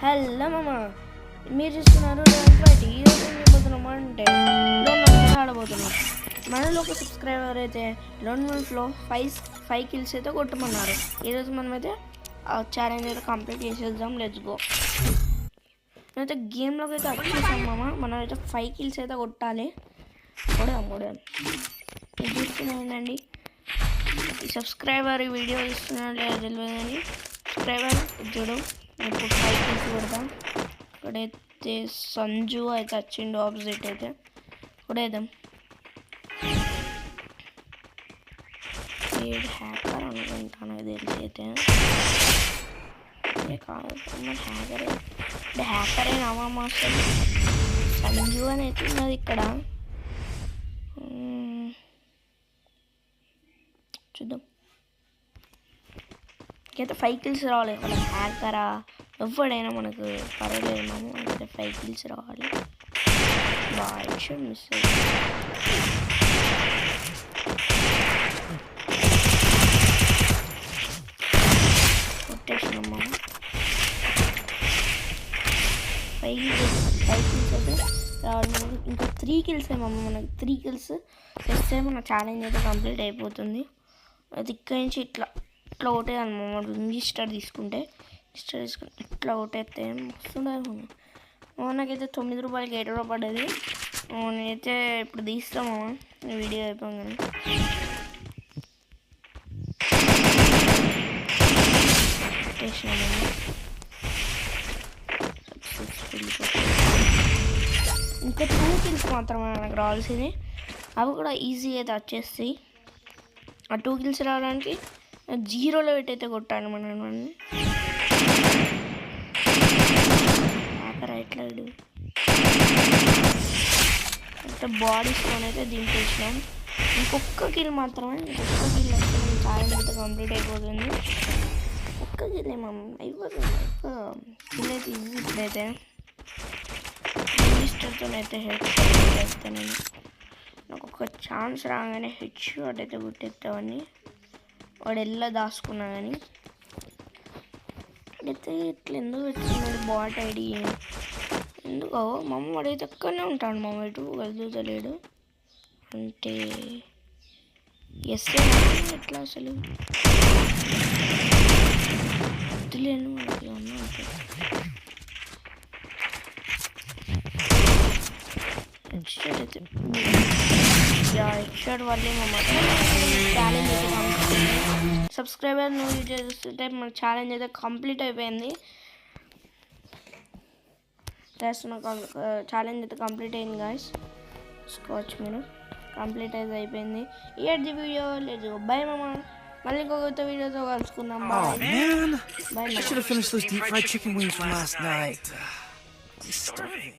Hello మామ, మీరు చూస్తున్నారు ఈరోజు ఏం చేయబోతున్నాం అంటే లోన్ నెంబర్ ఆడబోతున్నాం. మనలో ఒక సబ్స్క్రైబర్ అయితే లోన్ మంత్లో ఫైవ్ కిల్స్ అయితే కొట్టమన్నారు. ఈరోజు మనమైతే ఛాలెంజ్ అయితే కంప్లీట్ చేసేద్దాం. Let's go. నేనైతే గేమ్లోకి అయితే వచ్చేసాం మామ. మనం అయితే 5 కిల్స్ అయితే కొట్టాలి. కొడదాం చూస్తున్నానండి. ఈ సబ్స్క్రైబర్ ఈ వీడియో ఇస్తున్నాడు లేదా తెలియదు కానీ సబ్స్క్రైబర్ చూడు ఇప్పుడు 5 కిల్స్ కొడతాం. ఇక్కడైతే సంజు అయితే వచ్చిండు ఆపోజిట్ అయితే కొడేద్దాం. హ్యాకర్ అనుకుంటాను తెలిసి అయితే కాదు హ్యాకర్ అయినా అసలు సంజు అని అయితే ఉన్నది ఇక్కడ. చూద్దాం. ఇంకైతే 5 కిల్స్ రావాలి. మన హ్యాకరా ఎవడైనా మనకు పర్వాలేదు. మనం అయితే 5 కిల్స్ రావాలి. మిస్ కొట్టేసినాం మనం. 5 కిల్స్ అయితే రావాలి మనకు. ఇంకా 3 కిల్స్ ఏమమ్మా మనకు. 3 కిల్స్ వస్తే మన ఛాలెంజ్ అయితే కంప్లీట్ అయిపోతుంది. అది ఇక్కడి నుంచి ఇట్లా కొట్టేదన్నమాట. రిజిస్టర్ తీసుకుంటే ఇట్లా కొట్టేస్తే వస్తుండదు. నాకైతే 9 రూపాయలకి 7 రూపాయలు పడ్డది. నేనైతే ఇప్పుడు తీస్తాము వీడియో అయిపోగానే. ఇంకా 2 కిల్స్ మాత్రమే నాకు రావాల్సింది. అవి కూడా ఈజీ అయితే వచ్చేస్తాయి. ఆ 2 కిల్స్ రావడానికి 0లో పెట్టయితే కొట్టాను మనం. రైట్ లైడ్ అంటే బాడీ స్టోన్ అయితే దింపేసినాం. ఇంకొక కిల్ మాత్రమే. ఇంకొక కిల్ వస్తే మనం ఛాలెంజ్ అయితే కంప్లీట్ అయిపోతుంది. ఒక్క కిల్ మనం అయిపోతుంది. కిల్ అయితే ఈజీ. ఇప్పుడైతే మినిస్టర్తో అయితే హెడ్ చేస్తాను నేను. నాకు ఒక ఛాన్స్ రాగానే హెడ్ షాట్ అయితే కొట్టేస్తామని వాడు ఎలా దాచుకున్నా కానీ అయితే ఇట్లా ఎందుకు పెట్టుకున్నాడు బాట్ ఐడి ఎందుకో. మమ్మ వాడైతే ఎక్కడనే ఉంటాడు. మమ్మ ఇటు కలుగుతలేడు అంటే ఎస్ ఎట్లా అసలు వద్దులేను మనకి ఉన్నా అయితే హెడ్ వల్లే మమ్మ ఛాలెంజ్ అయితే సబ్స్క్రైబర్ నువ్వు చేస్తుంటే మన ఛాలెంజ్ అయితే కంప్లీట్ అయిపోయింది. నాకు ఛాలెంజ్ అయితే కంప్లీట్ అయింది గాయస్. చూసుకోవచ్చు మీరు. కంప్లీట్ అయితే అయిపోయింది. ఈ వీడియో లేదు. బై మామ. మళ్ళీ ఇంకొక వీడియోతో కలుసుకుందాం. బాయ్.